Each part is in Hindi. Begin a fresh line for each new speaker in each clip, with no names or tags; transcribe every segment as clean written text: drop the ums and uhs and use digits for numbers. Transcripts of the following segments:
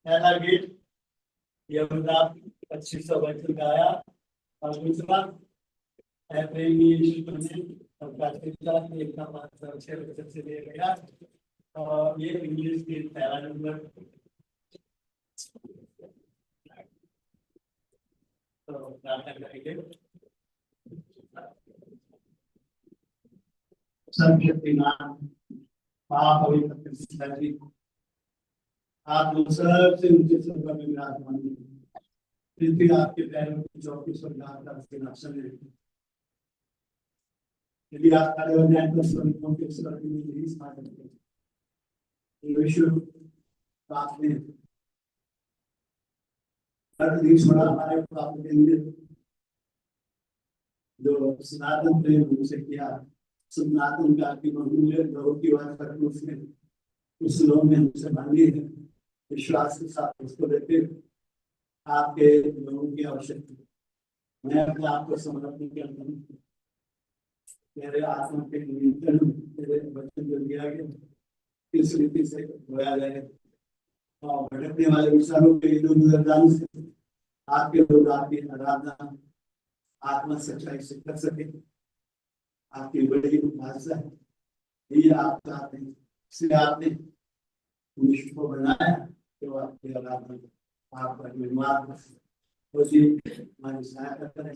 पहला गेट ये 25 का आया और दूसरा अप्रैल से दिया गया और ये इंग्लिश के पहला नंबर तो करेंगे आप लोग सबसे ऊंचे स्वर्ग में विराजमान हैं। पृथ्वी आपके पैरों की चौकी स्वर्ग का सिंहासन है। यदि आप खड़े हो जाए तो स्वर्गों के स्वर्ग में नहीं सा सकते। विश्व बात में हर दिन बड़ा हमारे प्राप्त करेंगे जो सनातन प्रेम हमसे किया सनातन का की बहुमूल्य द्रव की बात करके उसने उस लोग में हमसे बांधी है। विश्वास के साथ उसको देते आपके लोगों की आवश्यकता मैं अपने आप को समर्पित करता हूँ। मेरे आत्मा के नियंत्रण मेरे वचन जो दिया गया इस रीति से बोया जाए और भटकने वाले विचारों के इधर से आपके लोग आपकी आराधना आत्मा सच्चाई से कर सके। आपकी बड़ी भाषा है ये आप चाहते हैं इसलिए आपने विश्व को बनाया तो आपकी आराधना आपका निर्माण हमारी सहायता करें।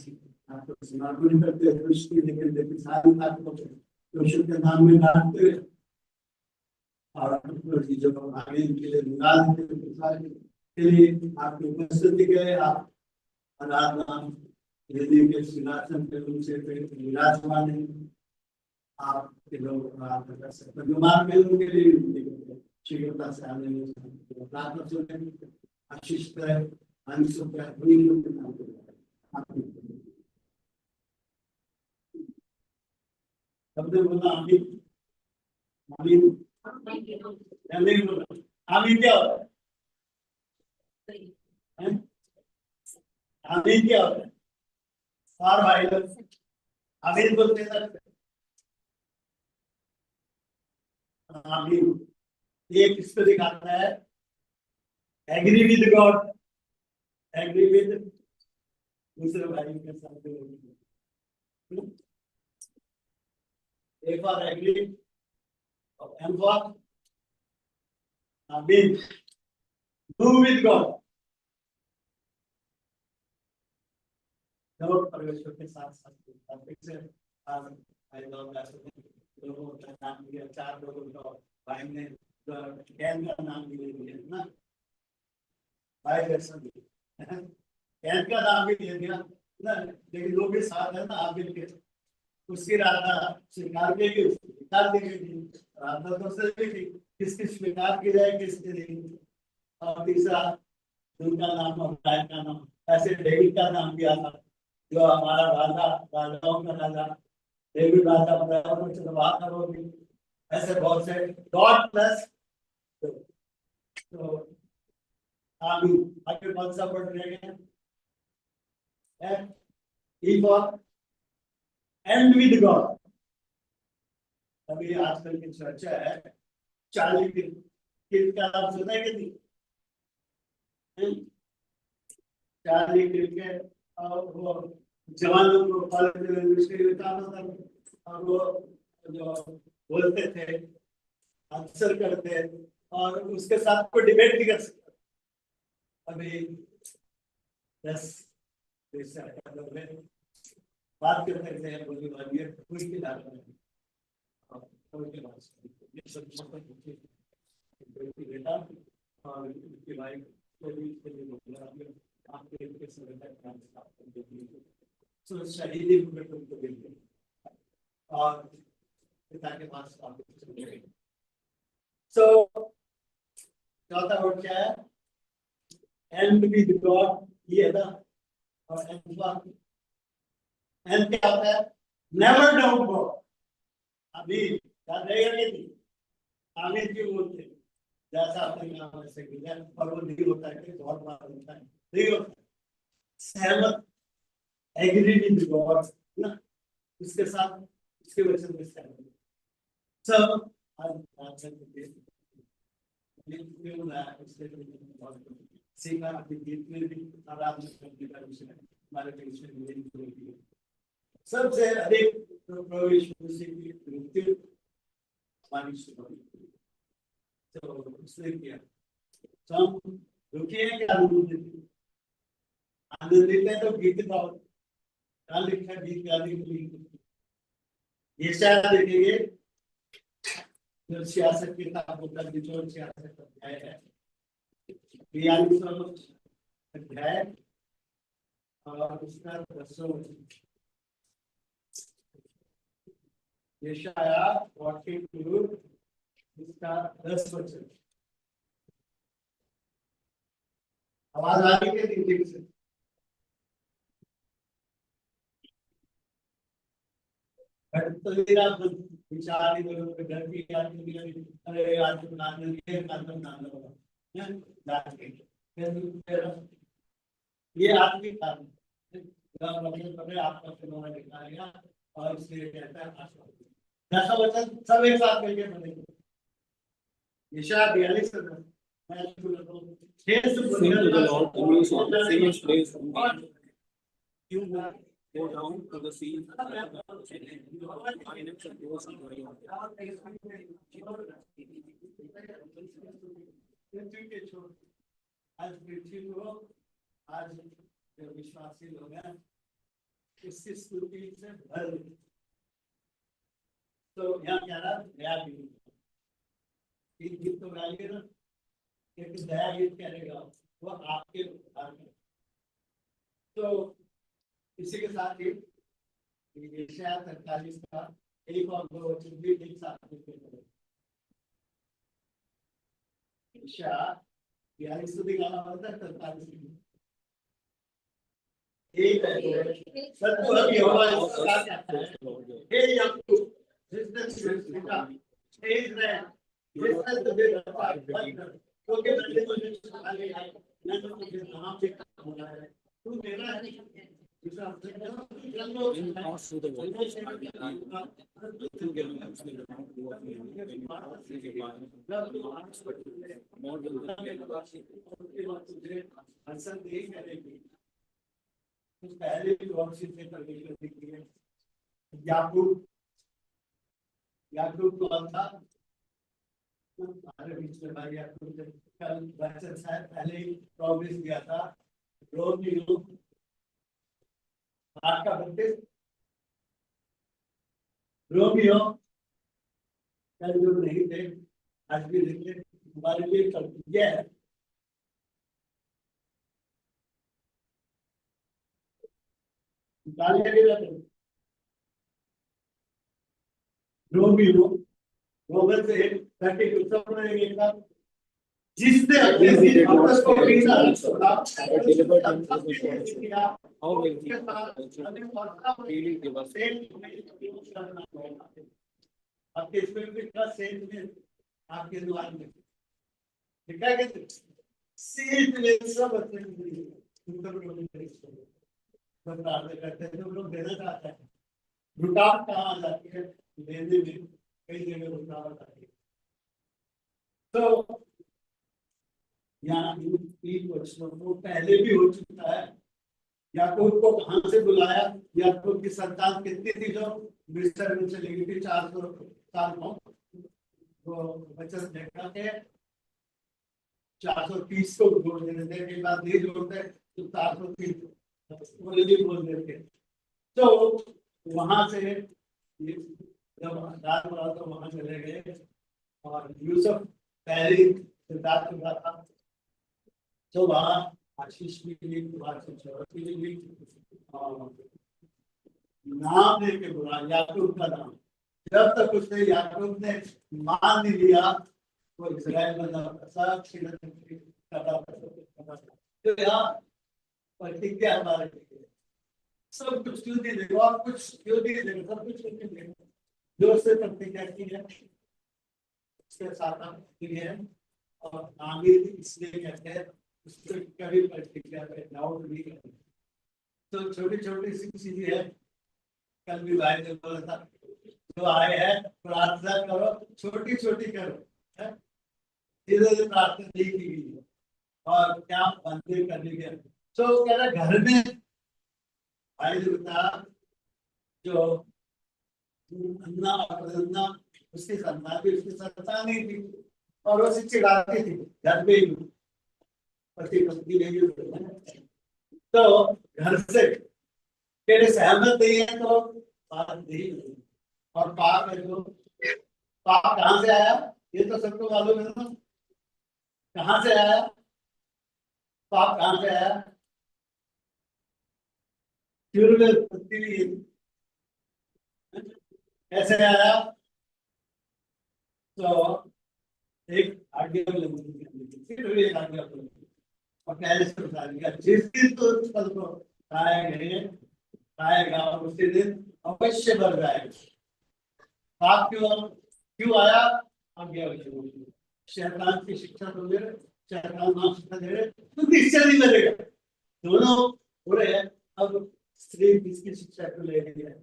आपको समर्पण करते हुए लेकिन सारी बात को के नाम में डालते हुए और जो आगे के लिए निकाल के लिए आपकी उपस्थिति गए आप आराधना हृदय के सिंहासन के रूप से विराजमान है। आपके लोग कर सकते विमान के लोगों के लिए शीघ्रता से आने में प्रार्थना सुने आशीष करें अंशों का सबने बोला आमीन आमीन नहीं बोला आमीन क्या होता है आमीन क्या होता है और भाई लोग आमीन बोलते हैं आमीन ये किसको दिखाता है agree with God agree with दूसरे भाई के साथ एक बार एग्री और एम फॉर आमीन डू विद गॉड जब परमेश्वर के साथ साथ से भाई लोग लोगों का नाम लिया 4 लोगों का भाई ने कैन का नाम लिया ना भाई दर्शन कैन का नाम भी ले दिया ना लेकिन लोग भी साथ है ना आप मिलके उसकी राधा स्वीकार की उसकी स्वीकार की गई राधा तो सही थी किसकी स्वीकार की जाए किसकी नहीं और तीसरा उनका नाम और गाय का नाम ऐसे डेविड का नाम भी आता जो हमारा राजा राजाओं का राजा डेविड राजा चलवा करोगे ऐसे बहुत से गॉड प्लस तो आलू आगे कौन सा पढ़ रहे हैं E for and with God. अभी आजकल की चर्चा है चार्ली किर्क का नाम सुना है कि नहीं चार्ली किर्क और वो जवानों को और वो जो बोलते थे आंसर करते और उसके साथ कोई डिबेट नहीं कर सकता। अभी 10 बात करते हैं बोली वाली है कोई की बात नहीं बेटा और उसके भाई और पिता के पास चौथा वर्ड क्या है एंड विद गॉड ये था और एंड क्या होता है नेवर डाउट गॉड। अभी याद रहेगा कि नहीं आमीन क्यों बोलते जैसा अपने नाम वैसे और वो नहीं होता है कि बहुत बार होता है नहीं होता सहमत, एग्री विद गॉड ना, उसके साथ उसके वचन में सहमत सब आज सीखा अपने गीत में भी आराधना करने का विषय हमारे देश में सबसे अधिक प्रवेश की मृत्यु हमारी शुरुआत तो उसने किया तो हम रुके हैं क्या आनंद लेते हैं तो गीत गाओ क्या लिखा है गीत गाने के लिए ये शायद देखेंगे जो सियासत के किताब होता है जो सियासत अध्याय है 42वां अध्याय और उसका 10वां यशाया 42 इसका 10 वचन आवाज आ रही है ठीक से विचार नहीं करो घर की याद नहीं अरे आज तो नाम नहीं नाम लगा ये आपकी कारण आपका चुनाव निकालेगा और इसलिए कहता है दस वचन सब एक साथ मिलकर बनेंगे यशाया 42
Go down to the sea,
आज पृथ्वी को आज जो विश्वासी लोग हैं इसकी स्तुति से भर तो यहाँ क्या रहा दया गीत तो गाइए ना एक दया गीत करेगा वो आपके तो इसी के साथ ही यशाया 43 का एक और 2 वचन भी एक साथ यशाया 42 भी गाना होता है 43 एक है सत्य अब यहोवा इसका कहता है हे याकूब जिसने सीखा हे इस्राएल जिसने तुझे रखा क्योंकि मैंने तुझे छुड़ा लिया है मैंने तुझे नाम से बुलाया है तू मेरा है पहले भी बहुत सी याकूब याकूब कौन था हमारे बीच में भाई याकूब कल बच्चन शायद पहले ही प्रोग्रेस किया था रोमियो आपका बच्चे रोमियो कल जो नहीं थे आज भी देखे हमारे लिए प्रतिज्ञा है रोमियो रोमन से 32 सब में जिसने अपने आपस को पीछा छोड़ा आपके स्पिरिट का सेंस में आपके द्वार में क्या कहते सीट में सब करते हैं तो लोग देना चाहते हैं रुकावट कहाँ आ जाती है देने में कई जगह रुकावट आती है तो यहाँ इन वचनों को पहले भी हो चुका है याकूब को कहाँ से बुलाया याकूब की संतान कितनी थी जो मिस्र में चली गई थी 400 साल वो वचन देखा के 430 को जोड़ देने के बाद नहीं जोड़ते तो 430 बोल देते तो वहां से जब आजाद हुआ तो वहां चले गए और यूसुफ पहले सिद्धार्थ हुआ था तो वहां आशीष भी मिली भी मिली नाम लेके बुला याकूब का नाम जब तक उसने याकूब ने मान नहीं लिया तो इस्राएल में सब तो यहाँ प्रतिज्ञा हमारे सब कुछ क्यों नहीं देगा और कुछ क्यों नहीं देगा सब कुछ क्यों देगा जो उससे प्रतिज्ञा की है उसके साथ हम है और आगे इसलिए कहते हैं उससे कभी प्रतिज्ञा पे डाउट नहीं करते तो छोटी छोटी सी चीजें है। कल भी भाई ने बोला था जो आए हैं प्रार्थना करो, छोटी छोटी करो, है? धीरे धीरे प्रार्थना नहीं की गई है। और क्या मंदिर करने के तो कह रहा घर में भाई ने बताया जो अन्ना और अन्ना उसकी संतान भी उसकी संतान नहीं थी और वो चिढ़ाती थी घर पे ही पति पत्नी नहीं होती। तो घर से तेरे सहमत नहीं है तो बात नहीं होगी। और पाप है जो पाप कहाँ से आया ये तो सबको मालूम है ना। कहाँ से आया पाप, कहाँ से आया? शुरू में उत्पत्ति नहीं है। कैसे आया? तो एक आज्ञा फिर एक आज्ञा और पहले से बता दिया जिस दिन तो उस फल को खाएंगे खाएगा उसी दिन अवश्य बढ़ जाएगा। पाप क्यों क्यों आया? आज्ञा शैतान की शिक्षा तो मेरे शैतान नाम शिक्षा दे रहे तो निश्चय नहीं मिलेगा। दोनों बुरे हैं। अब स्त्री किसकी शिक्षा को ले रही है?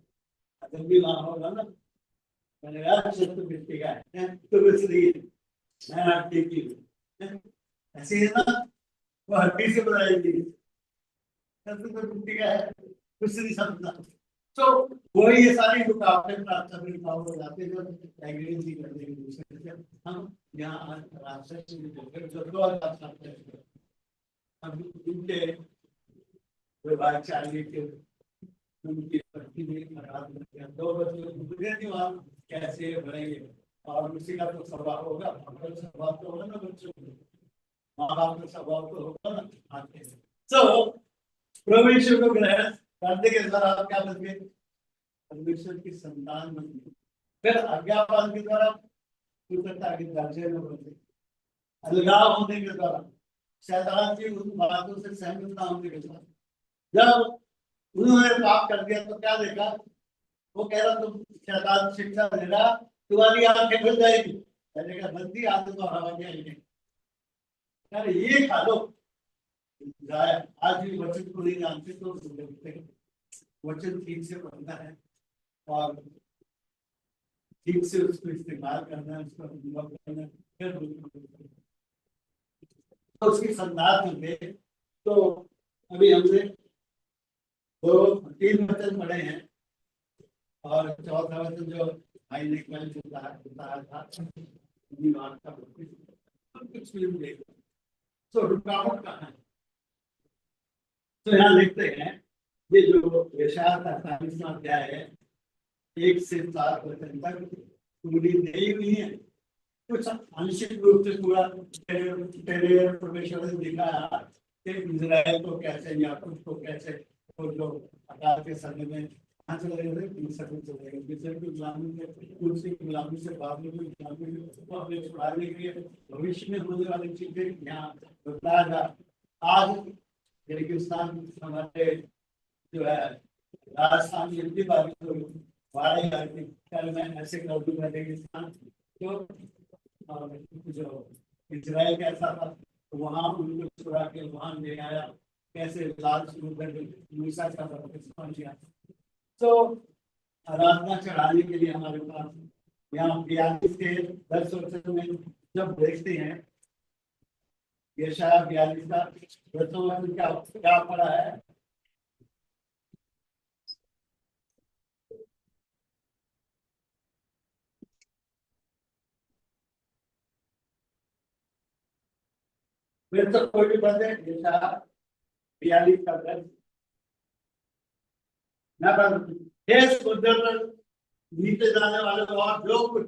जब भी वहां होगा ना मैंने यार तो मिट्टी का है तो स्त्री मैं हड्डी की ऐसी है ना। वो हड्डी से बनाएगी तो मिट्टी का है कुछ नहीं समझना। तो वो ये सारी रुकावटें प्राप्त हो जाते हैं जो एग्रीमेंट नहीं करने की दूसरे से हम यहाँ राष्ट्र अब उनके विभाग चाहिए कि उनकी पत्नी ने खराब कर दिया 2 बच्चे गुजरे नहीं वहाँ कैसे बढ़ेंगे और उसी का तो स्वभाव होगा। स्वभाव तो होगा ना बच्चों को, माँ बाप का स्वभाव तो होगा ना आते हैं। तो परमेश्वर को ग्रहण करने के द्वारा आप क्या बन गए? परमेश्वर की संतान बन गए। फिर आज्ञापालन के द्वारा के दर्जे में बन गए। अलगाव होने के द्वारा शैतान की उन बातों से सहमत ना होने के द्वारा जब उन्होंने पाप कर दिया तो क्या देखा? वो कह रहा तुम शैतान शिक्षा दे रहा तुम्हारी आंखें खुल जाएगी। मैंने कहा बंदी आदत तो हवा नहीं यार ये खा लो। आज भी वचन को नहीं जानते तो वचन ठीक से पढ़ना है और ठीक से उसको इस्तेमाल करना है उसका उपयोग करना है फिर तो उसकी संदात में तो अभी हमने 3 वचन पढ़े हैं और चौथा वचन जो भाई ने कल बताया था कुछ भी देखो तो रुकावट कहाँ है? तो यहाँ लिखते हैं ये जो यशायाह 48वां अध्याय है 1 से 7 वचन तक पूरी नहीं हुई है। कुछ आंशिक रूप से पूरा तेरे परमेश्वर ने दिखाया कि इजराइल को कैसे याकूब को कैसे वो जो अकाल के समय में कहाँ चले गए थे चले गए मिस्र की गुलामी में कुर्सी की गुलामी से बाबुल की गुलामी में उसको अपने छुड़ाने के लिए भविष्य में होने वाली चीजें यहाँ बताया जा। आज गिरगिस्तान हमारे जो है राजस्थान की इतनी बारिश हुई बाढ़ आई कल मैं ऐसे कर दूंगा रेगिस्तान तो जो इजराइल कैसा था तो वहां उनको छुड़ा के वहां ले आया कैसे लाल समुद्र मूसा का पहुंच गया। तो आराधना चढ़ाने के लिए हमारे पास यहाँ 42 के 10 वचन में जब देखते हैं यशायाह 42 का 10वां वचन क्या क्या पड़ा है? फिर तो कोई भी बंदे यशायाह 42 का 10 न बंद हे समुद्र पर नीचे जाने वाले और जो कुछ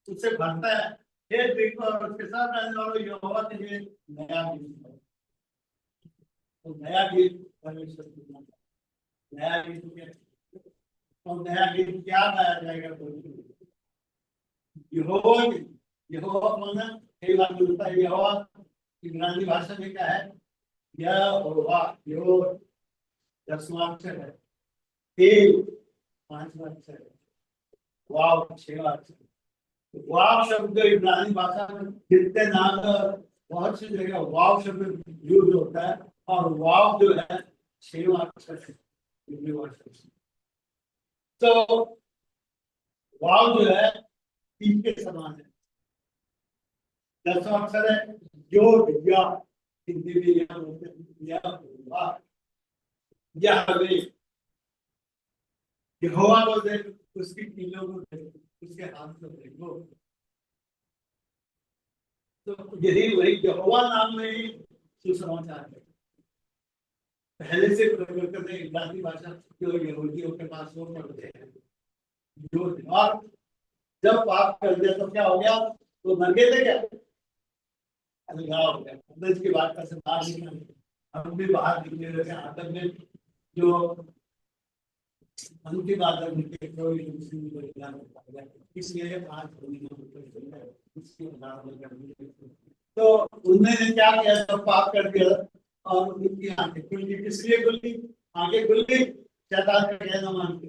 उससे भरता है हे द्वीप और उसके साथ रहने वालों यहोवा के लिए नया गीत तो नया गीत परमेश्वर की नया गीत तो नया गीत क्या गाया जाएगा? यहोवा यहोवा बोलना कई बार मिलता है। यहोवा इब्रानी भाषा में क्या है? यहोवा यो 10वां अक्षर है 5वां अक्षर है वाव 6वां अक्षर। वाव शब्द इब्रानी भाषा में जितने नाम बहुत सी जगह वाव शब्द यूज होता है और वाव जो है 6वां अक्षर है तो वाव जो है तीन के समान है। 10 अक्षर है जो या हिंदी में या बोलते हैं या वाह या हवे यहोवा को देख उसकी कीलों को देख उसके हाथ को देखो। तो यही वही यहोवा नाम में ही सुसमाचार है। पहले से प्रयोग करते इब्रानी भाषा जो यहूदियों के पास वो पढ़ते हैं जो। और जब पाप कर दिया तो क्या हो गया? तो मर गए थे क्या? अलगाव हो गया। अंदर की बात का से बाहर निकल हम भी बाहर निकले रहे आदम में जो मन की बात है उनके कोई मुस्लिम को इलाज होता है। इसलिए आज इसके तो उन्होंने क्या किया जब पाप कर दिया और उनकी आंखें खुल गई। किस लिए खुल गई? आंखें खुल गई शैतान का कहना मान के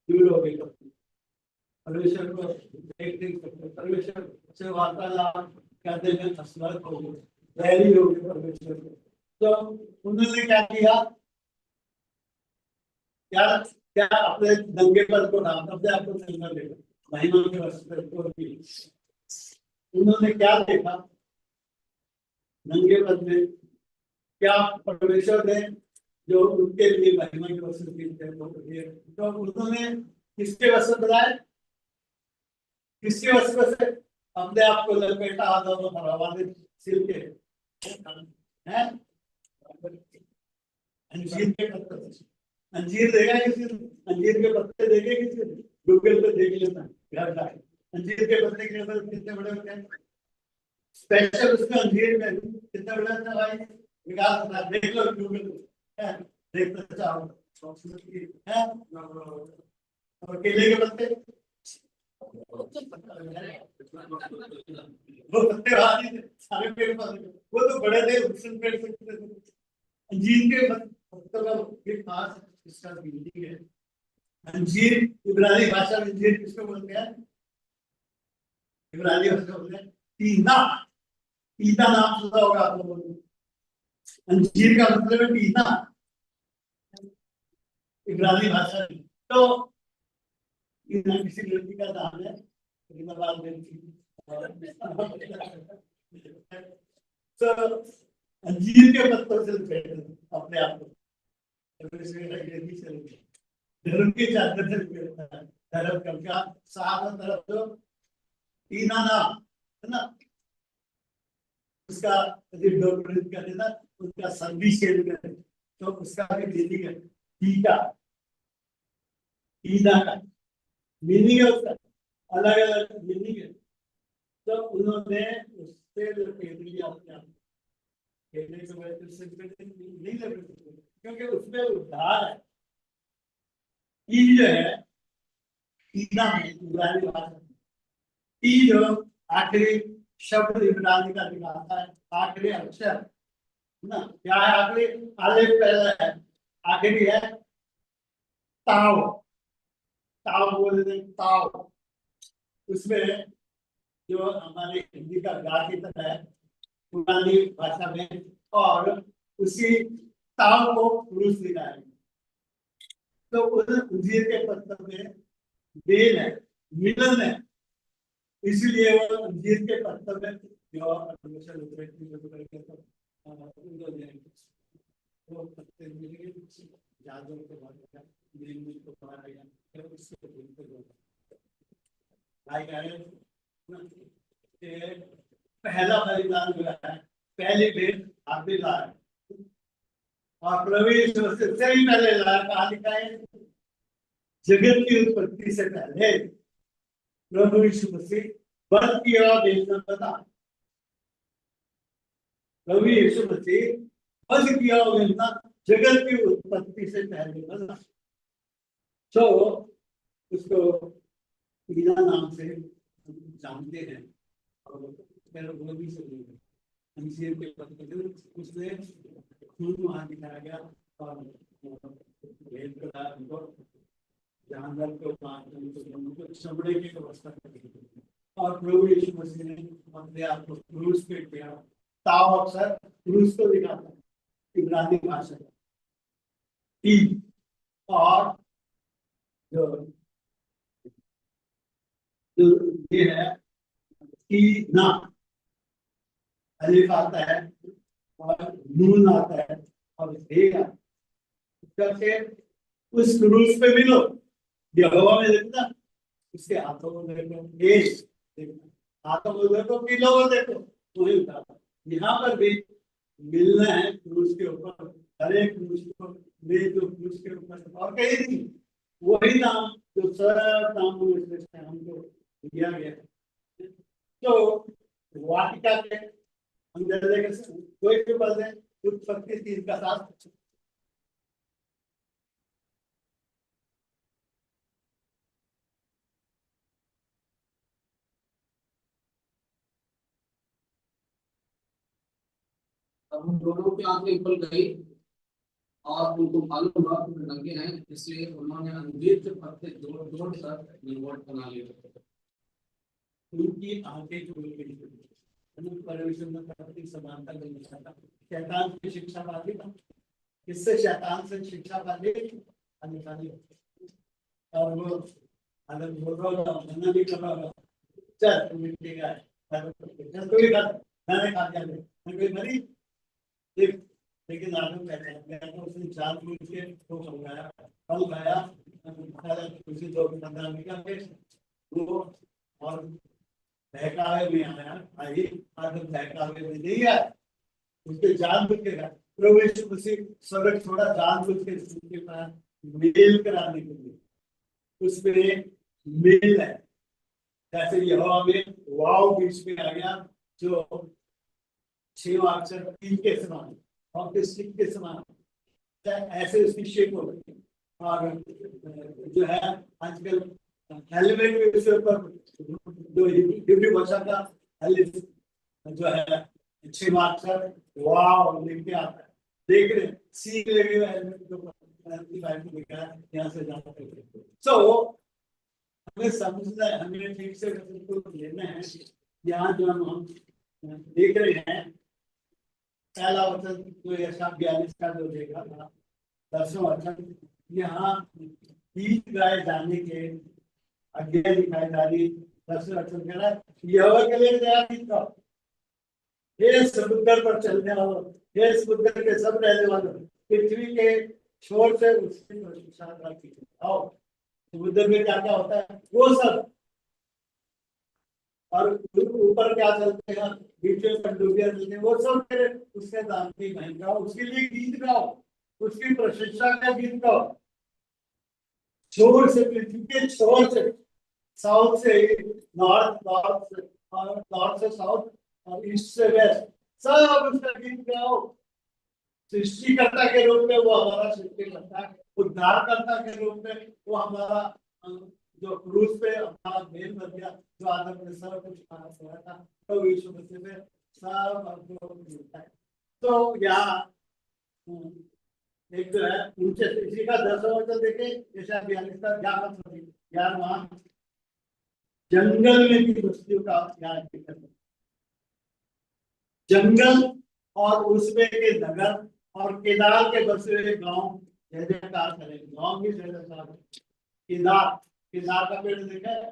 दूर हो गई। परमेश्वर को देख नहीं सकते, परमेश्वर से वार्तालाप करते हैं असमर्थ हो गए, वैरी हो गए परमेश्वर को। तो उन्होंने क्या किया? क्या क्या अपने दंगे पर को नाम अपने आप को चलना देखा महिमा के वस्त्र को भी। उन्होंने क्या देखा नंगे पद में? क्या परमेश्वर ने जो उनके लिए महिमा के वस्त्र थे तो उन्होंने किसके वस्त्र बनाए? किसके वस्त्र से? अपने आप को लपेटा आधा तो भरवा दे सिर के हैं अंजीर के पत्ते से। अंजीर देगा किसी ने? अंजीर के पत्ते देखे किसी ने? गूगल पे देख लेना घर जाके अंजीर के पत्ते के कितने बड़े होते हैं। स्पेशल उसमें अंजीर में कितने बड़े होते हैं भाई विकास देख लो गूगल पे देखते चाहो है। और केले के पत्ते वो पत्ते सारे पेड़ पौधे वो तो बड़े थे पेड़ अंजीर के पत्तों का खास इसका मीनिंग है। अंजीर इब्रानी भाषा में अंजीर किसको बोलते हैं? इब्रानी भाषा बोलते हैं पीना। पीना नाम सुना होगा आप लोगों ने। अंजीर का मतलब है पीना इब्रानी भाषा में। तो किसी लड़की का नाम है तो अंजीर के पत्तों से अपने आप को धर्म की चादर से धर्म का साफ तरफ तो तीना नाम है ना उसका डॉक्टरेट कर देना उसका संधि शेयर कर तो उसका भी मीनिंग है टीका टीना का मीनिंग है उसका अलग अलग मीनिंग है। तो उन्होंने उससे जो कह दिया अपने कहने के बाद उससे नहीं लग क्योंकि उसमें उद्धार है। ई जो है ईना में इब्रानी भाषा ई जो आखिरी शब्द इब्रानी का दिखाता है आखिरी अक्षर ना क्या है? आखिरी अलिफ पहला है आखिरी है ताव। ताव बोलते हैं ताव। उसमें जो हमारे हिंदी का गा की तरह है पुरानी भाषा में और उसी ताव को पुरुष दिखाया तो उस अंजीर के पत्थर में बेल है मिलन है इसीलिए वो अंजीर के पत्थर में जो वो पत्ते मिलेंगे जादू के बाद को पढ़ा गया उससे पहला बलिदान जो है पहली भेंट आप भी लाए और प्रवेश से ही पहले लाया कहा लिखा है जगत की उत्पत्ति से पहले प्रभु यीशु मसीह बल की और भेजना बता प्रभु यीशु मसीह बल किया और भेजना जगत की उत्पत्ति से पहले बता। तो उसको ईना नाम से जानते हैं और वो भी अंजीर के पत्ते उसने खून वहां दिखाया गया और भेद करा उनको जानवर को चमड़े की व्यवस्था की और प्रभु यीशु मसीह ने अपने आप को क्रूस पे किया। ताव अक्सर क्रूस को दिखाता है इब्रानी भाषा का। और जो जो ये है कि ना अलिफ आता है और नून आता है और हे करके उस क्रूज पे मिलो, ये हवा में देखो ना, उसके हाथों में देखो, ये देखो, हाथों में देखो, किलो में देखो, वही उतारा। यहाँ पर भी मिलना है क्रूज के ऊपर, हर एक क्रूज को ले जो क्रूज के ऊपर, और कहीं नहीं, वही नाम जो सब नामों में से हमको दिया गया है। तो वाटिका के अंदर लेकर कोई भी पद है, उत्पत्ति तीन का साथ
अब उन दोनों की आंखें खुल गई और उनको मालूम हुआ कि वो नंगे हैं, इसलिए उन्होंने अंजीर के पत्ते जोड़ जोड़ कर लिंगोट बना लिए।
उनकी आंखें खुल गई, परमेश्वर में प्रकृति समानता का निशान था। शैतान की शिक्षा पाली था, इससे शैतान से शिक्षा पाली निकाली। और वो अगर बोल रहा होगा, मना भी कर रहा होगा, चल तू मिट्टी का है, चल तू ही कर, मैंने खा दिया, मैं कोई मरी देख। लेकिन आदम कहते हैं, मैं तो उसने जान बूझ के तो समझाया, फल खाया, उसी दो पंद्रह निकल के वो और बहकावे में आया, आई आदम बहकावे में नहीं आया, उसके जान बुझ के गया। प्रभु यीशु मसीह स्वर्ग छोड़ा जान बुझ के उसके पास मेल कराने के लिए, उसमें मेल है। जैसे यहोवा में वाव बीच में आ गया, जो छह अक्षर तीन के समान और किस के समान, ऐसे उसकी शेप हो गई। और जो है आजकल हेलमेट में उसके ऊपर जो हिब्रू भाषा का हेलिस जो है छह अक्षर वाव लिख के आता है, देख रहे सीख ले गए हेलमेट के ऊपर लिखा है, यहाँ से जाना चाहिए। सो हमें समझना है, हमें ठीक से लेना है। यहाँ जो हम देख रहे हैं, पहला वचन जो यशा 42 का जो देखा था, 10वां वचन, यहाँ गीत गाए जाने के आज्ञा दिखाई जा रही। 10वां वचन कह रहा है, यहोवा के लिए नया गीत गाओ, हे समुद्र पर चलने वालों, हे समुद्र के सब रहने वालों, पृथ्वी के छोर से उसकी प्रशंसा करती आओ। समुद्र में क्या क्या होता है वो सब, और ऊपर क्या चलते हैं, बीच में पनडुब्बियां चलते हैं, वो सब तेरे उसके नाम की महिमा गाओ, उसके लिए गीत गाओ, उसकी प्रशंसा का गीत गाओ। छोर से, पृथ्वी के छोर से, साउथ से नॉर्थ, नॉर्थ से और नॉर्थ से साउथ और ईस्ट से वेस्ट, सब उसका गीत गाओ। सृष्टिकर्ता के रूप में वो हमारा सृष्टि करता है, उद्धारकर्ता के रूप में वो हमारा जो क्रूस पे हमारा मेल बन गया, जो आदम ने सब कुछ खाना छोड़ा था, तो यीशु मसीह में सब हमको मिलता है। तो यहाँ एक जो है नीचे इसी का 10वां वचन देखे, जैसा 42 का 11वां, जंगल में भी बस्तियों का यहाँ जिक्र है। जंगल और उसमें के नगर और केदार के बसे हुए गांव जय जयकार करेंगे, गांव भी जय जयकार। केदार, केदार का पेड़ देखा है,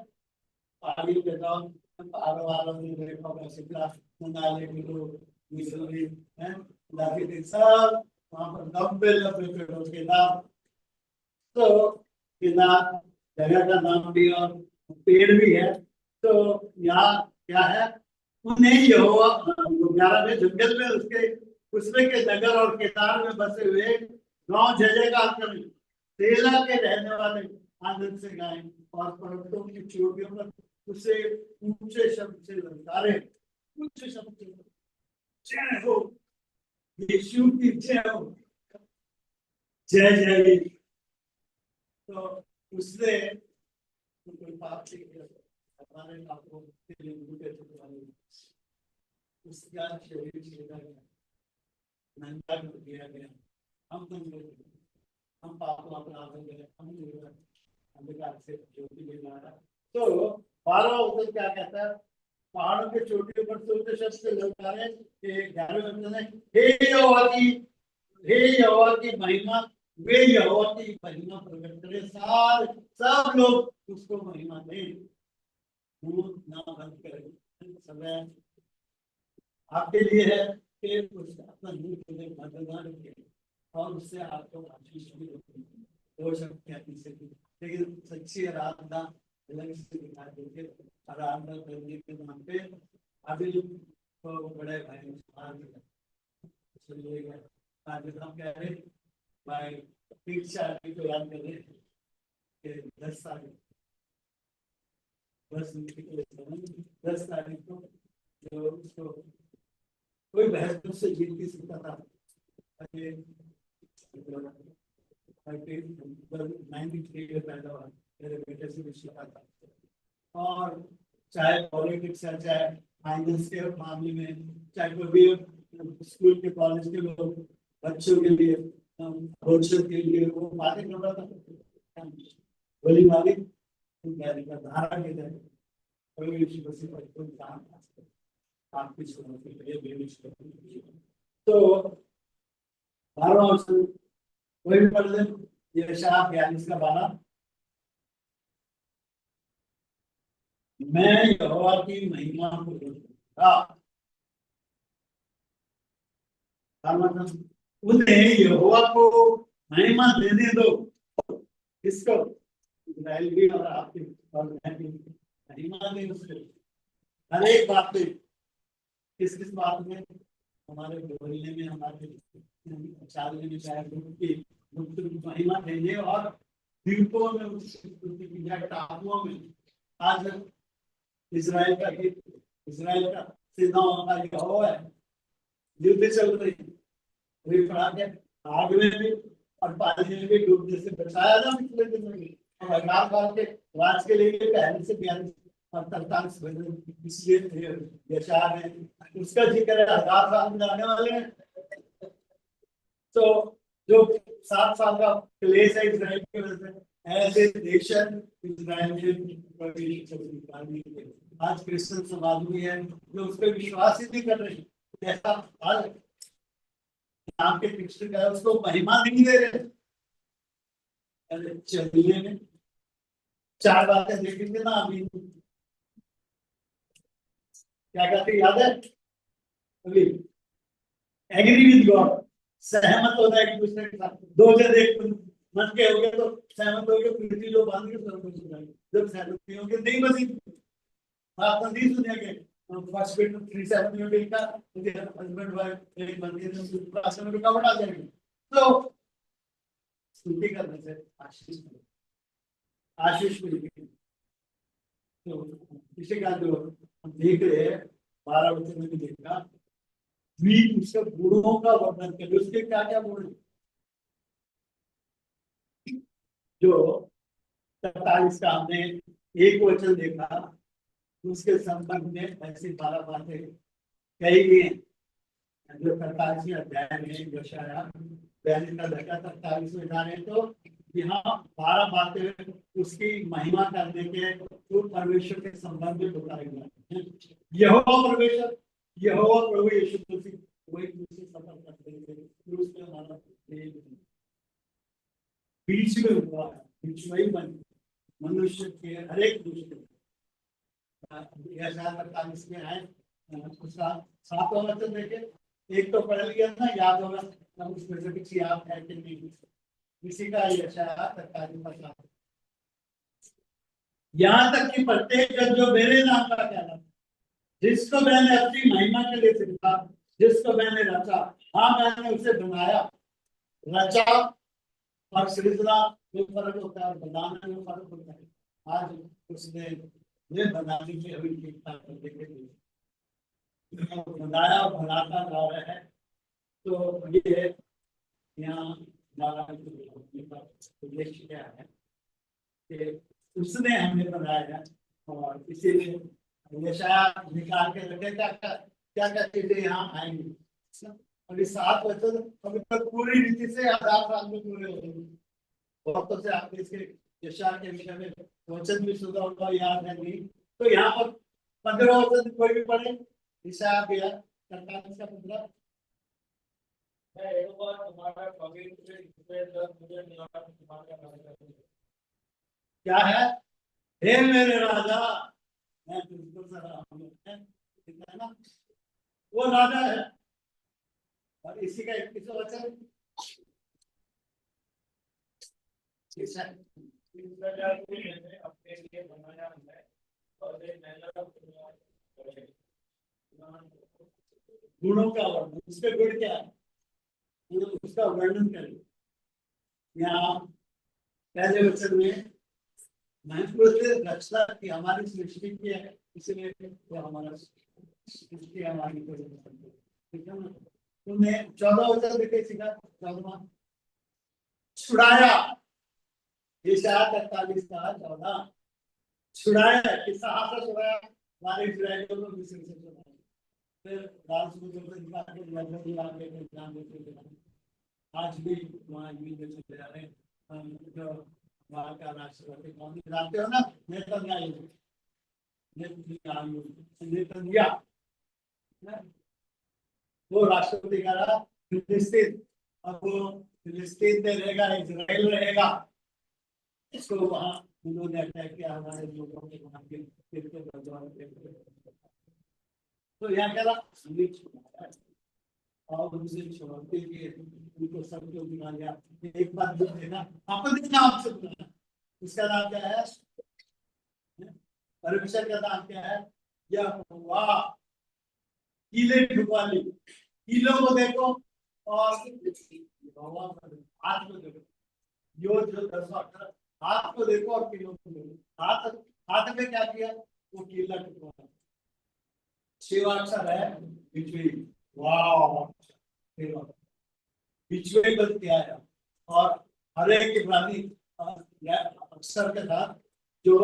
पहाड़ी के गांव, पहाड़ों वालों ने देखा होगा, शिमला मनाली कुल्लू मसूरी है, लाठी सब वहां पर लंबे लंबे पेड़ों केदार। तो केदार जगह का नाम भी और पेड़ भी है। तो यहाँ क्या है, उन्हें यहोवा 11 में जंगल में उसके उसमें के नगर और केदार में बसे हुए गांव जय जयकार करें, तेला के रहने वाले आनंद से गाएं और पर्वतों की चोटियों पर उसे ऊंचे शब्द से ललकारे, ऊंचे शब्द से जय हो, यीशु की जय हो, जय जय। तो उससे कोई पाप हमारे पापों के लिए उसका शरीर छेड़ा गया, नंगा कर दिया गया, हम हम पापों अपराध हो गए, हम अंधकार से ज्योति में मारा। तो 12वां वचन क्या कहता है, पहाड़ों के चोटियों पर सोते शब्द से ललकारे, 11वें वचन है, हे यहोवा की महिमा वे यहोवा की महिमा प्रकट करें, सारे सब लोग उसको महिमा दें, मुंह ना बंद करें। समय आपके लिए है कि उसका अपना मुंह खोले, बंद रखे, और उससे आपको आशीष भी हो सकती है किसी की। लेकिन सच्ची आराधना अलग से दिखाई देगी। आराधना करने के नाम पे अभी तो बड़े भाई आज हम कह रहे भाई पीछे आदमी को याद कर रहे कि 10 तारीख को जो उसको कोई बहस मुझसे जीत नहीं सकता था। 93 में पैदा हुआ, मेरे बेटे से भी सीखा था। और चाहे पॉलिटिक्स है, चाहे फाइनेंस के मामले में, चाहे कोई भी स्कूल के कॉलेज के लोग बच्चों के लिए रोजगार के लिए वो बातें कर रहा था। बोली मालिक धारा के तहत कोई यीशु मसीह पर कोई काम आपकी सुनो के लिए तो 12वां वचन कोई भी पढ़ ले, यशायाह 42 का 12। मैं यहोवा की महिमा को देखूंगा, उन्हें यहोवा को महिमा देने दो। किसको? इस्राएल भी और आपके और मैं भी महिमा दें उसको हर एक बात पे। किस किस बात में? हमारे बोलने में, हमारे चालने में, चाहे महिमा देंगे। और द्वीपों में उसकी टापुओं में आज इजराइल का सेनाओं का यहोवा है, युद्ध चल रही है, वही पढ़ा के आग में भी और पानी में भी डूबने से बचाया था पिछले दिन में। और 18 साल के राज के लिए पहले से 42 और 43 इसलिए यशायाह में उसका जिक्र है। 18 साल में जाने वाले हैं, तो जो 7 साल का क्लेश है इजराइल की वजह से, ऐसे नेशन इजराइल में आज क्रिश्चियन समाज भी है जो उस पर विश्वास ही नहीं कर रहे। जैसा आज नाम के क्रिश्चियन का है, उसको महिमा नहीं दे रहे। चलिए में 4 बातें देखेंगे ना अभी, क्या कहते याद है? अभी एग्री विद गॉड, सहमत होता है कि दूसरे के साथ। 2 जन एक मन के हो गए तो सहमत हो गए, पृथ्वी लोग बांध के जब सहमत नहीं होंगे नहीं बनी बात तो नहीं सुनेंगे। फर्स्ट बेड 3:7 में लिखा हस्बैंड वाइफ एक मंदिर में क्लास में रुकावट आ जाएगी। तो स्तुति करने से आशीष मिलेगी। तो इसी का जो हम देख रहे हैं 12 वचन में भी देखा, द्वीप उसके गुणों का वर्णन करे। उसके क्या क्या गुण? जो 43 का हमने एक वचन देखा, उसके संबंध में ऐसी 12 बातें कही गई हैं। जो 43वें अध्याय में यशायाह 42 का देखा 43 में जाने तो यहाँ 12 बातें उसकी महिमा करने के परमेश्वर के संबंध में बताई गई हैं। यहोवा परमेश्वर, यहोवा प्रभु यीशु मसीह वही दूसरे सफर करते थे, उसमें हमारा बीच में हुआ है, बीच में ही मनुष्य के हर एक दूसरे यशायाह 43 में है। उसका 7वां वचन देखे, एक तो पढ़ लिया ना, याद होगा ना, उसमें से कुछ याद है कि नहीं? इसी का यशायाह 43 यहाँ तक कि प्रत्येक जन जो मेरे नाम का कहना, जिसको मैंने अपनी महिमा के लिए चुना, जिसको मैंने रचा, हाँ मैंने उसे बनाया। रचा और सृजना में फर्क होता है, बनाने में फर्क होता है। आज उसने ये बनाने की अभी बनाया और बनाता जा रहा है। तो ये यहाँ उद्देश्य क्या है कि उसने हमें बनाया, और इसीलिए यशायाह निकाल के रखे क्या क्या क्या चीजें यहाँ आएंगी। अभी 7 वचन अभी तक पूरी रीति से 18 साल में पूरे हो गए। बहुतों से आपने इसके यशायाह के विषय में वचन भी सुना होगा, याद है नहीं? तो यहाँ पर 15 वचन कोई भी पढ़े, यशायाह 43 का 15। क्या है? हे मेरे राजा, मैं तुझको सलाम है ना, वो राजा है। और इसी का 21वां वचन इस है,
अपने लिए बनाया है और ये मेहनत
गुणों का वर्णन, उसके गुण क्या है, उसका वर्णन करें। यहाँ पहले वचन में महत्वपूर्ण रचना की हमारी सृष्टि की है, इसलिए वो हमारा सृष्टि हमारी ठीक है ना। तुमने 14 वचन देखे सीखा, 14वां छुड़ाया, ये शायद 48 का 14 छुड़ाया, किसका हाथ से छुड़ाया, हमारे इस्राएलियों को मिस्र से छुड़ाया, फिर लाल समुद्र से निकाल के लगभग ला के जान देते। आज भी वहाँ युद्ध चल रहे हैं, जो वहाँ का राष्ट्रपति कौन जानते हो ना, नेतन्याहू, नेतन्याहू वो राष्ट्रपति का रहा फिलिस्तीन। अब वो फिलिस्तीन में रहेगा, इजराइल रहेगा, इसको वहाँ उन्होंने अटैक किया, हमारे लोगों के वहाँ के तो यहाँ क्या रहा, और उनसे छोड़ते हुए उनको सबको बुला लिया। एक बात जो है ना, अपने नाम से बुलाया, उसका नाम क्या है, परमेश्वर का नाम क्या है, यहोवा। कीले ढुकवाली, कीलों को देखो और यहोवा को हाथ को देखो, यो जो 10 अक्षर हाथ को देखो और कीलों को देखो। हाथ हाथ में क्या किया, वो कीला ढुकवाया। 6 अक्षर है बिचवी, वाह, बिचवे बन के आया। और हर एक इब्रानी अक्षर के साथ जो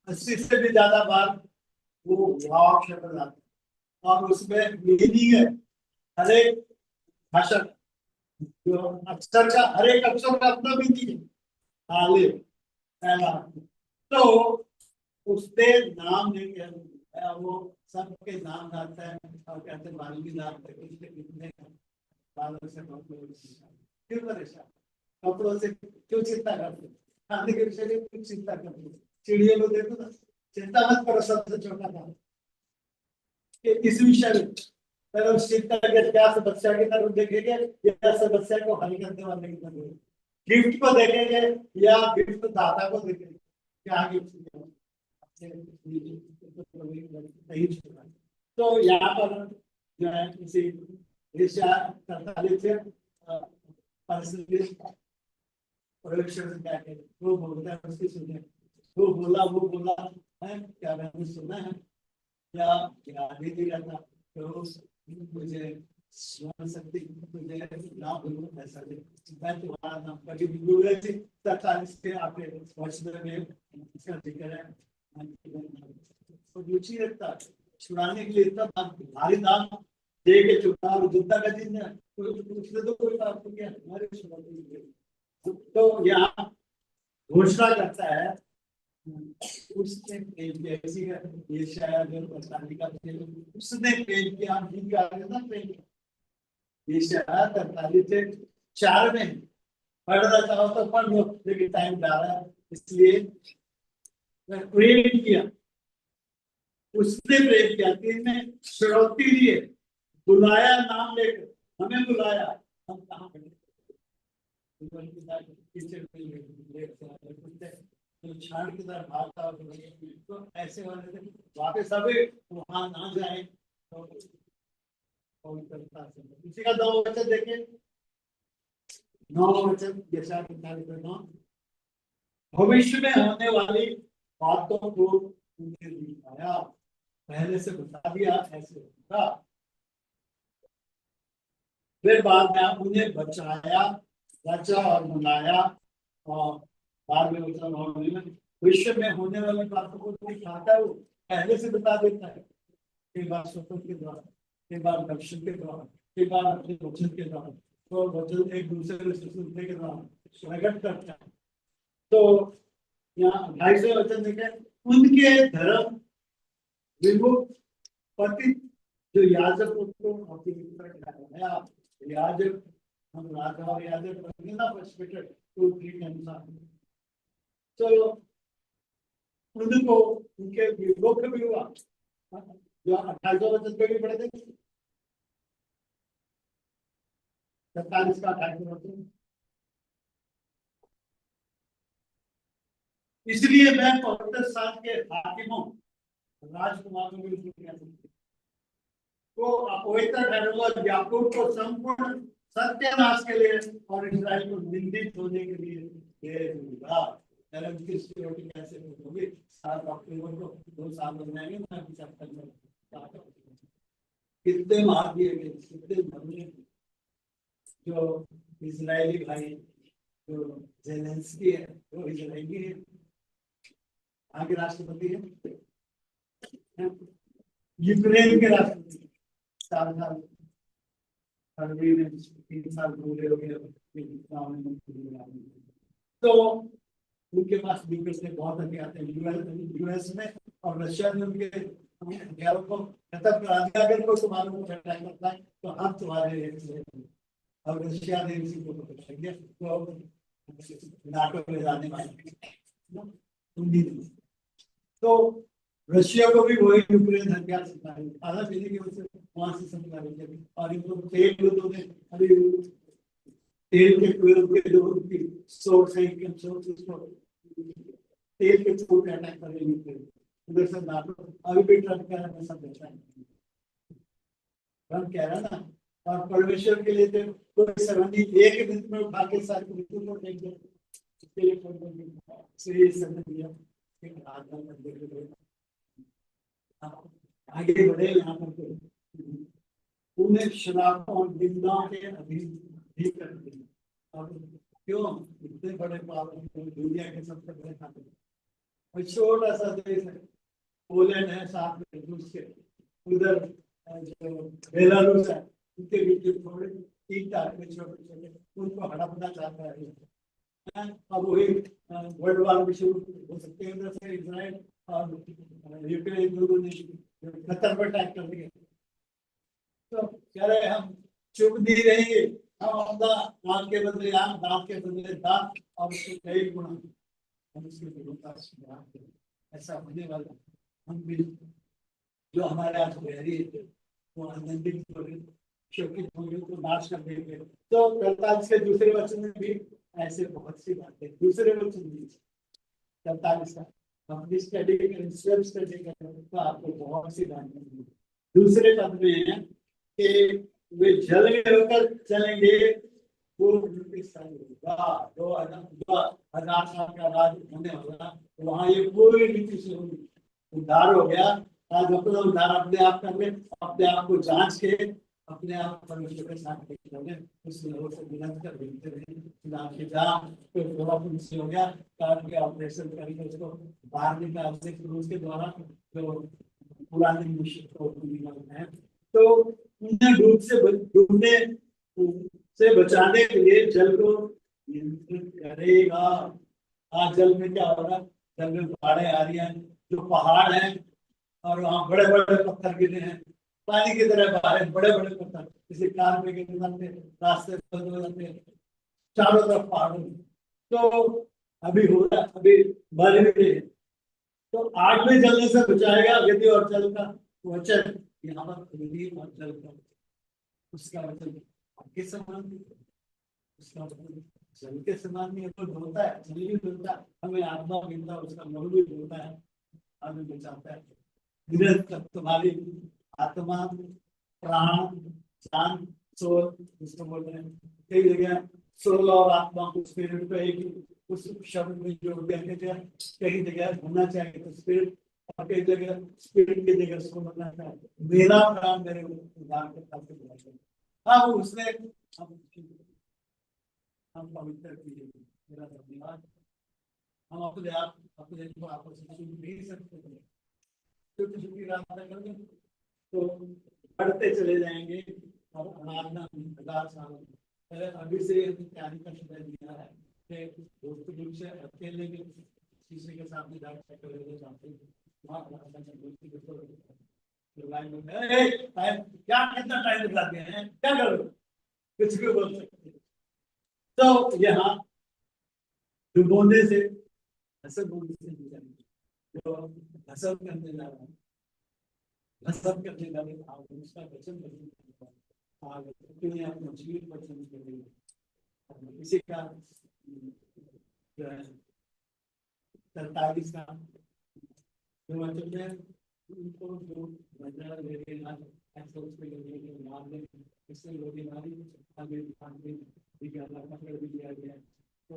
80 से भी ज्यादा बार वो वाह शब्द आता है, और उसमें मीनिंग है हर एक भाषा, जो अक्षर का हर एक अक्षर का अपना मीनिंग है। हाले पहला तो उसने नाम नहीं किया, वो सबके नाम डालता है और कहते हैं वाल्मीकि डालते हैं, इसलिए कितने बालों से क्यों परेशान, कपड़ों से क्यों चिंता करते, खाने के विषय में क्यों चिंता करते, चिड़ियों को देखो ना, चिंता मत करो, सबसे छोटा काम इस विषय में। पर उस चिंता के क्या समस्या की तरफ देखेंगे या समस्या को हल करने वाले की तरफ, गिफ्ट को देखेंगे या गिफ्ट दाता को देखेंगे, क्या गिफ्ट तो यहाँ पर जो है किसी वो बोलता है उसकी सुने, वो बोला है क्या मैंने सुना है या याद ही रहता, तो मुझे स्मरण शक्ति मुझे ना भूलूं, ऐसा मैं तुम्हारा नाम कभी भी भूल गए थे। 47 के आपके वर्ष में इसका जिक्र है, तो रुचि रखता छुड़ाने के लिए इतना भारी दाम दे के चुका, और जुद्धा का दिन है तो उसने तो कोई बात नहीं किया हमारे छुड़ाने के लिए। तो यहाँ घोषणा करता है उसने प्रेम किया, किसी का ये शायद उसने प्रेम किया, हम भी आगे ना प्रेम किया। ये शायद 48 से 4 में पढ़ना चाहो तो पढ़ लो, लेकिन टाइम जा रहा है इसलिए प्रेम किया, उसने प्रेम किया। 3 में श्रोती लिए, बुलाया नाम लेकर, हमें बुलाया, हम कहाँ बैठे तो छाड़ की तरह भागता, तो ऐसे वाले थे वापस सभी वहां ना जाए तो इसी का 2 वचन देखें, 9 वचन जैसा भविष्य में होने वाली बातों को उन्हें दिखाया, पहले से बता दिया ऐसे होगा, फिर बाद में उन्हें बचाया, बचा और बुलाया, और बाद में विश्व में होने वाली बातों को दिखाता है, वो पहले से बता देता है। कई बार स्वप्न के द्वारा, कई बार दर्शन के द्वारा, कई बार अपने वचन के द्वारा, तो वचन एक दूसरे से सुनने के द्वारा प्रकट करता है। तो यहाँ 250 वचन देखे, उनके धर्म विमुख पति जो याजक उनको याजक हम राजा और यादव बनेंगे ना पर्सपेक्टिव टू थ्री के अनुसार। चलो उनको उनके विभोग भी हुआ जो 28 पे भी पढ़े थे 47 का 28। इसलिए मैं 75 साल के हाकिमों राजकुमारों में को अपवित्र ठहराऊंगा, याकूब को संपूर्ण सत्यानाश के लिए और इस्राएल को निंदित होने के लिए भेज दूंगा। उनकी सिक्योरिटी कैसे होगी? 7 अक्टूबर को 2 साल बन जाएंगे ना, कितने मार दिए गए, कितने मरने जो इजरायली भाई जो जेलेंस्की है वो इजरायली है, आगे राष्ट्रपति है, यूक्रेन के राष्ट्रपति 4 साल फरवरी में 3 साल पूरे हो गए। तो उनके पास न्यूक्लियर से बहुत हथियार थे यूएस में और रशिया में उनके हथियारों को खत्म करा दिया। अगर कोई तुम्हारे को अटैक करता है तो हम तुम्हारे और रशिया ने इसी को पकड़ लिया तो नाटो में जाने वाले। तो रशिया को भी वही यूक्रेन हथियार सप्लाई आधा महीने की वजह से वहां से सप्लाई हो गई और इनको तेल ने अभी तेल के जो सोर्स है तेल के छोड़ के अटैक कर रही है उधर से नाटो अभी भी ट्रम्प कह रहा है सब देता है। ट्रम्प कह रहा ना और परमेश्वर के लिए तो कोई सरहदी एक दिन में उठा के सारी मृत्यु को फेंक दे इसके लिए ये सब दिया एक आगे बढ़े यहाँ पर उन्हें शराब और निंदा के अधीन भी कर दिया। अब क्यों इतने बड़े पावर दुनिया के सबसे बड़े खाते और छोटा सा देश है पोलैंड है साथ में रूस के उधर जो बेलारूस है उनके बीच थोड़े 3 टाइप छोटे छोटे उनको हड़पना चाहता है। अब वही वर्ल्ड वार भी शुरू हो सकते हैं उधर से इजराइल और यूक्रेन दोनों ने खतर पर अटैक कर दिए। तो कह रहे हम चुप नहीं रहेंगे, हम अपना नाक के बदले आम दांत के बदले दांत और उसके कई गुना हम उसके विरोधता ऐसा होने वाला। हम भी जो हमारे आज बहरी वो आनंदित होंगे शोकित होंगे तो नाश कर देंगे। तो 45 के दूसरे वचन में भी ऐसे बहुत सी बातें दूसरे वचन में 45 का अपनी स्टडी करें सेल्फ स्टडी करें तो आपको बहुत सी बातें दूसरे पद में है कि वे जल में होकर चलेंगे वो 2000 साल का राज होने वाला वहां ये पूरी रीति से उद्धार हो गया। आज अपना उद्धार अपने आप कर ले अपने आप को जांच के अपने आप परमेश्वर के साथ करें उस लोगों से विनती कर देते हैं आपके जहाँ कोई थोड़ा पुलिस हो गया काट के ऑपरेशन करके उसको बाहर निकाल के द्वारा जो पुराने मुश्किल को है तो उन्हें डूबने से बचाने के लिए जल को नियंत्रित करेगा। आज जल में क्या हो रहा है? जल में बाढ़ें आ रही हैं जो पहाड़ हैं और वहाँ बड़े बड़े पत्थर गिरे हैं पानी की तरह बाहर बड़े बड़े पत्थर किसी कार में गिर जाते रास्ते बंद हो जाते चारों तरफ पहाड़। तो अभी हो रहा अभी बढ़ रही है तो आग में जलने से बचाएगा यदि और जल का वचन यहाँ पर और जल का उसका वचन आपके समान उसका वचन जल के समान नहीं तो होता है जल भी मिलता है हमें आत्मा मिलता है उसका मन भी होता है हमें बचाता है निरंतर तुम्हारी आत्मा प्राण जान सोल जिसको बोलते हैं कई जगह सोल और आत्मा को स्पिरिट को एक उस शब्द में जोड़ दिया गया कहीं जगह होना चाहिए तो स्पिरिट और कई जगह स्पिरिट की जगह उसको बनना चाहिए मेरा प्राण मेरे उदाहरण के साथ बोला हाँ उसने हम पवित्र मेरा धन्यवाद हम अपने आप अपने को आपस में सुन नहीं सकते छोटी छोटी रास्ता करेंगे तो बढ़ते चले जाएंगे और आराधना 1000 साल पहले अभी से तैयारी का समय दिया है कि दोस्त ग्रुप से अकेले भी किसी के सामने जाकर कर जाते हैं वहाँ क्या कितना टाइम लगा दिया है क्या करो कुछ भी बोल सकते तो यहाँ डुबोने से हसब बोलने से जो हसब करने जा रहा है, हसब करने जा रहे आप उसका वचन आप मछली वचन करेंगे। इसी का जो है 43 का जो वचन है उनको जो वजह लेना ऐसे उसके लिए नाम में इससे लोग हमारी आगे आगे विज्ञान पकड़ भी दिया गया है। तो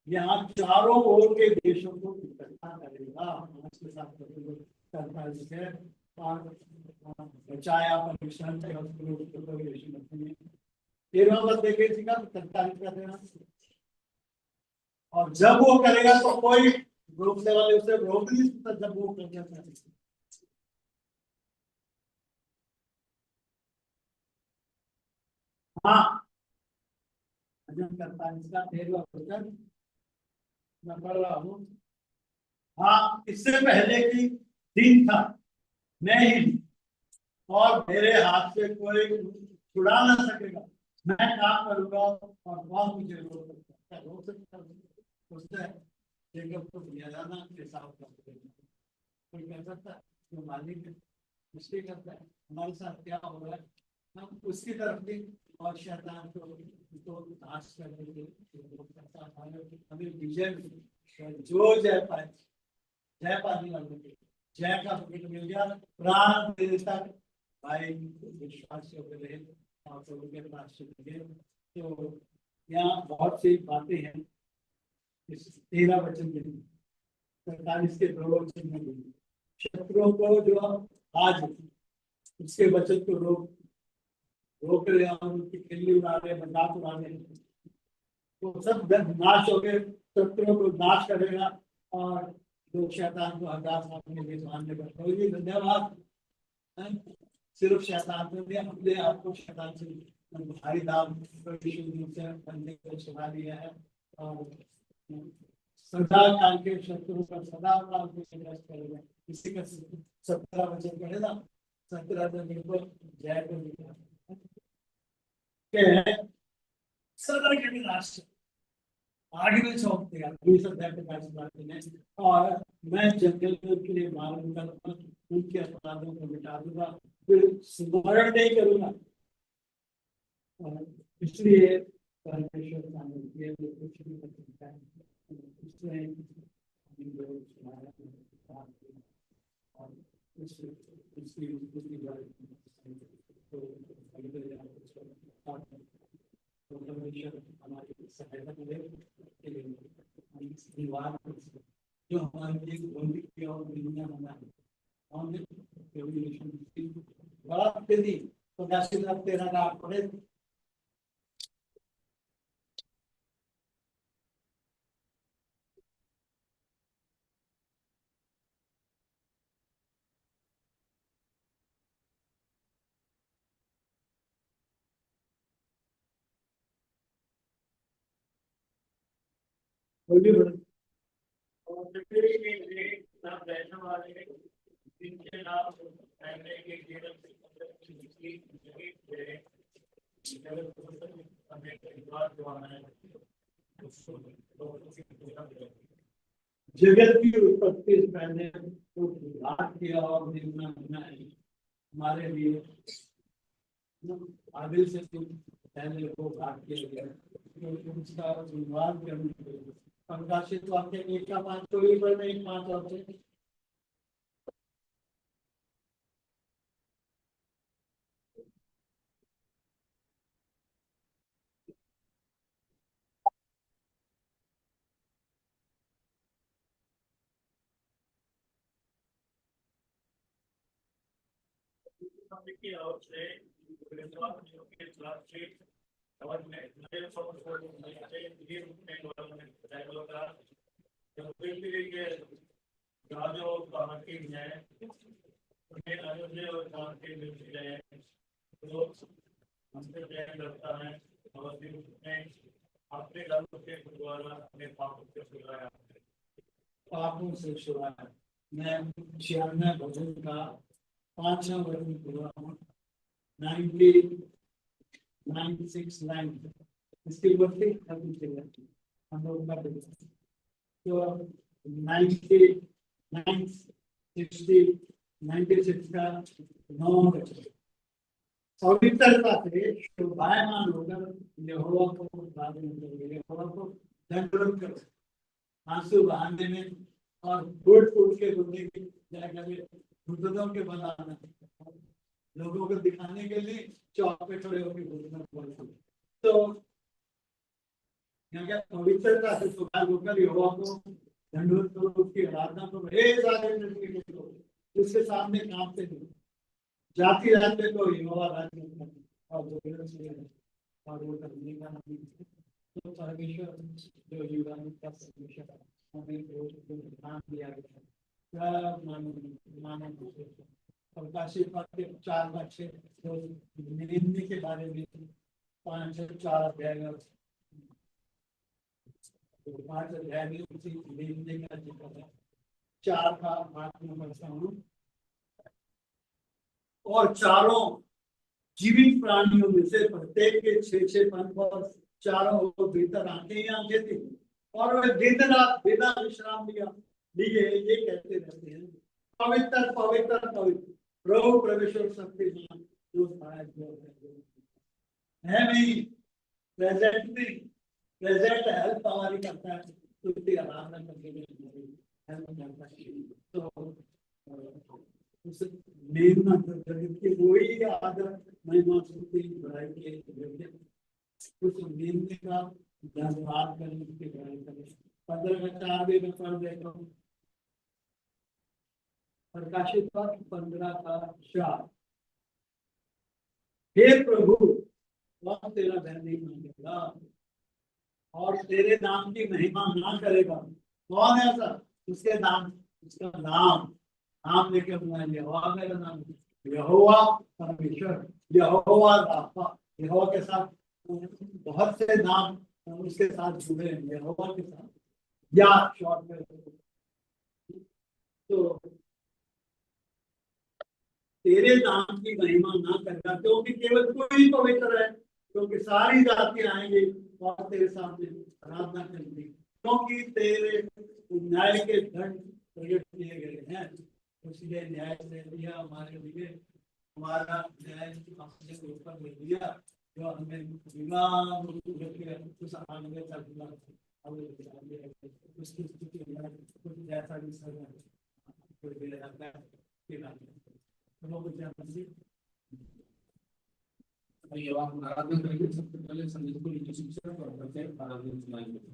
यहाँ चारों ओर के देशों को इकट्ठा करेगा उसके साथ करता है और बचाया परेशान 13वां पद देखे थे का 43 का देना। और जब वो करेगा तो कोई रोकने वाले उसे रोक नहीं सकता जब वो कर जाता है। हाँ भजन करता है इसका 13वां वचन मैं पढ़ रहा हूँ। हाँ इससे पहले की दिन था मैं ही और मेरे हाथ से कोई छुड़ा ना सकेगा। मैं काम करूंगा और कौन मुझे रोक सकता है? रोक सकता है सोचता है जेकब को दिया जाना पेशाब कर देना कोई कर सकता है? जो मालिक है उसके करता है। हमारे साथ क्या हो रहा है हम उसकी तरफ भी और शैतान को नाश करने के हमें विजय जो जय पाए जय पाने वाले जय का विजय मिल गया प्राण देने तक भाई विश्वास रहे और के पास लगे। तो यहाँ बहुत सी बातें हैं इस 13 वचन में 43 के 2 वचन में शत्रुओं को जो आज उसके वचन को रोक रहे और उनकी खिल्ली उड़ा रहे मजाक उड़ा रहे तो सब नाश हो गए। शत्रुओं को नाश करेगा और जो शैतान को 1000 साल में लिए मानने का कोई धन्यवाद सिर्फ शैतान को नहीं अपने आप को शैतान से भारी दाम बनने को सुना दिया है और सदा काल के शत्रु का सदा काल को संघर्ष करेगा। इसी का 17 वचन कहेगा 17 में बिल्कुल जय को लिखा सदा के राष्ट्र आगे में सौंप दिया और मैं जंगल के लिए मारूंगा उनके अपराधों को मिटा दूंगा फिर स्मरण नहीं करूंगा। इसलिए परमेश्वर कुछ भी कर सकता है हमारी सहायता मिले दीवार जो हमारे लिए भौतिक और दुनिया बना है बड़ा तेजी तो 13 का पढ़े बोलिए बड़े
और पृथ्वी के लिए नाम रहने वाले जिनके नाम पहले के जीवन से
जगत की उत्पत्ति से पहले तो घाट किया और निर्माण बनाए हमारे लिए आदिल से पहले को घाट किया गया तो उसका निर्माण करने प्रकाशित वाक्य 1 का 5 चोरी पर में 5 और से
की ओर से के खिलाफ से और में नए जब पृथ्वी के राजों का हकीम है उन्हें अयोध्या और काम के मिल गए तो हमसे जय करता है और फिर उसने अपने लोगों के द्वारा अपने पापों से छुड़ाया
पापों से छुड़ाया। मैं 96 भजन का 5वां वर्णन पूरा हूँ 96 लाइन इसकी बत्ती हम लोग का तो 96 का 9 पवित्रता से शोभायमान होकर यहोवा को यहोवा को दंडवत करो, आंसू बहाने में और फूट फूट के रोने की घुटनों के बनाना, लोगों को दिखाने के लिए चौक पे खड़े होकर घुटनों। तो यहाँ क्या पवित्रता से सुधार होकर यहोवा को दंडवत करो, उसकी आराधना करो, हे सारे पृथ्वी के लोग उसके सामने कांपते हो, जाति रहते तो यहोवा राज्य और और वो करने का नहीं। तो परमेश्वर जो युगान का परमेश्वर हमें नाम दिया गया है, मानव प्रकाशित के 4 बच्चे तो निम्न के बारे में 5 से 4 अध्याय 5 अध्याय में उसी निम्न का जिक्र है। 4 का 8 में पढ़ता हूँ। और चारों जीवित प्राणियों में से प्रत्येक के 6 पंख और चारों ओर भीतर आंखें ही आंखें थी, और वे दिन रात बिना विश्राम लिए ये कहते रहते हैं, पवित्र पवित्र पवित्र प्रभु परमेश्वर शक्तिमान जो है नहीं प्रेजेंट हेल्प हमारी करता है, तो उसकी आराधना करके हेल्प करता है। तो उस मेहनत के वही आदर महिमा स्तुति बढ़ाई के उस मेहनत का धन्यवाद करने की बढ़ाई करें। 15 का 4 में पढ़ देता हूँ। प्रकाशित 15 का 4। हे प्रभु, कौन तेरा भय नहीं मानेगा और तेरे नाम की महिमा ना करेगा? कौन है ऐसा उसके नाम, उसका नाम लेके बुलाए, यहोवा मेरा नाम, यहोवा परमेश्वर, यहोवा राफा। यहोवा के साथ बहुत से नाम उसके साथ जुड़े हैं, यहोवा के साथ या शॉर्ट में। तो तेरे नाम की महिमा ना करना, क्योंकि केवल कोई पवित्र है, क्योंकि सारी जातियां आएंगी और तेरे सामने आराधना करेंगी, क्योंकि तेरे न्याय के दंड प्रकट किए गए हैं। इसलिए न्याय दे दिया हमारे लिए, हमारा न्याय अपने ऊपर ले लिया, जो हमें उस आगे तक उसकी स्थिति जैसा भी सब
आराधना करेंगे। सबसे पहले संगीत को आराधना सुनाएंगे।